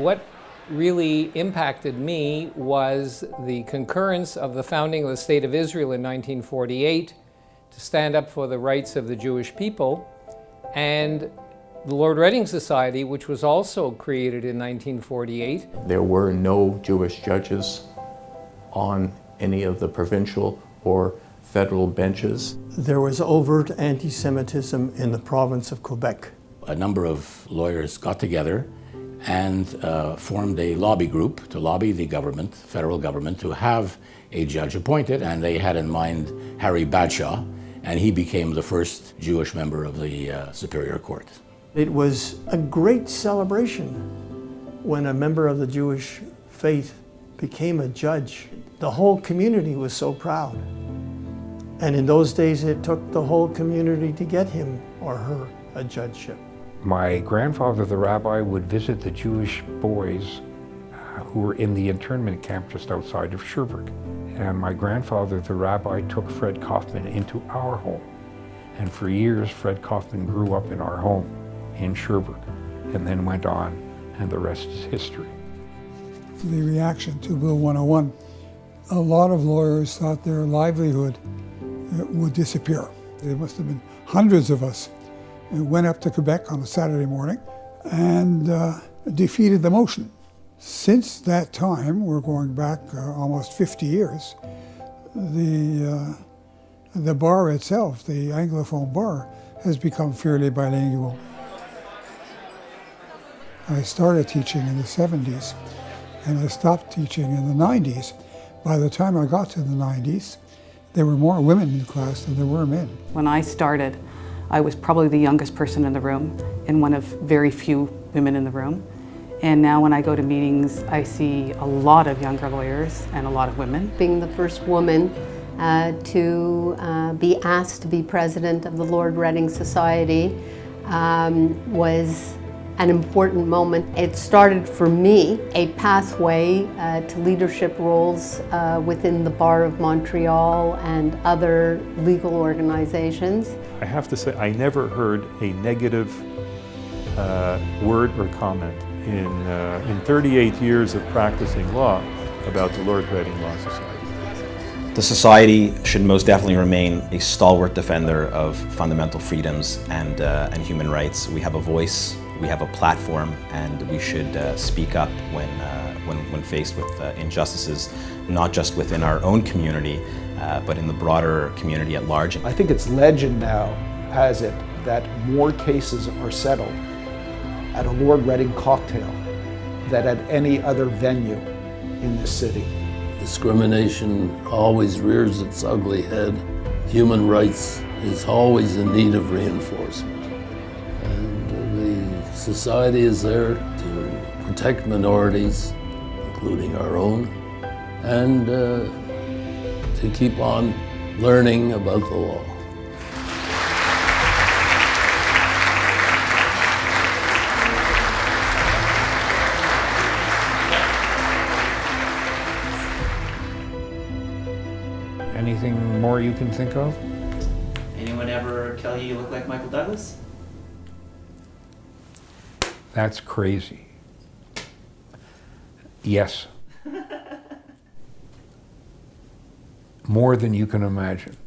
What really impacted me was the concurrence of the founding of the State of Israel in 1948 to stand up for the rights of the Jewish people, and the Lord Reading Society, which was also created in 1948. There were no Jewish judges on any of the provincial or federal benches. There was overt anti-Semitism in the province of Quebec. A number of lawyers got together and formed a lobby group to lobby the government, federal government, to have a judge appointed, and they had in mind Harry Badshaw, and he became the first Jewish member of the Superior Court. It was a great celebration when a member of the Jewish faith became a judge. The whole community was so proud. And in those days, it took the whole community to get him or her a judgeship. My grandfather, the rabbi, would visit the Jewish boys who were in the internment camp just outside of Sherbrooke. And my grandfather, the rabbi, took Fred Kaufman into our home. And for years, Fred Kaufman grew up in our home in Sherbrooke, and then went on, and the rest is history. The reaction to Bill 101, a lot of lawyers thought their livelihood would disappear. There must have been hundreds of us who went up to Quebec on a Saturday morning and defeated the motion. Since that time, we're going back almost 50 years, the bar itself, the Anglophone bar, has become fairly bilingual. I started teaching in the 70s, and I stopped teaching in the 90s. By the time I got to the 90s, there were more women in class than there were men. When I started, I was probably the youngest person in the room and one of very few women in the room. And now when I go to meetings, I see a lot of younger lawyers and a lot of women. Being the first woman to be asked to be president of the Lord Reading Society was an important moment. It started for me a pathway to leadership roles within the Bar of Montreal and other legal organizations. I have to say, I never heard a negative word or comment in 38 years of practicing law about the Lord Reading Law Society. The Society should most definitely remain a stalwart defender of fundamental freedoms and human rights. We have a voice, we have a platform, and we should speak up when faced with injustices, not just within our own community, but in the broader community at large. I think it's legend now, has it, that more cases are settled at a Lord Reading cocktail than at any other venue in the city. Discrimination always rears its ugly head. Human rights is always in need of reinforcement. And the society is there to protect minorities, including our own, and to keep on learning about the law. Anything more you can think of? Anyone ever tell you look like Michael Douglas? That's crazy. Yes. More than you can imagine.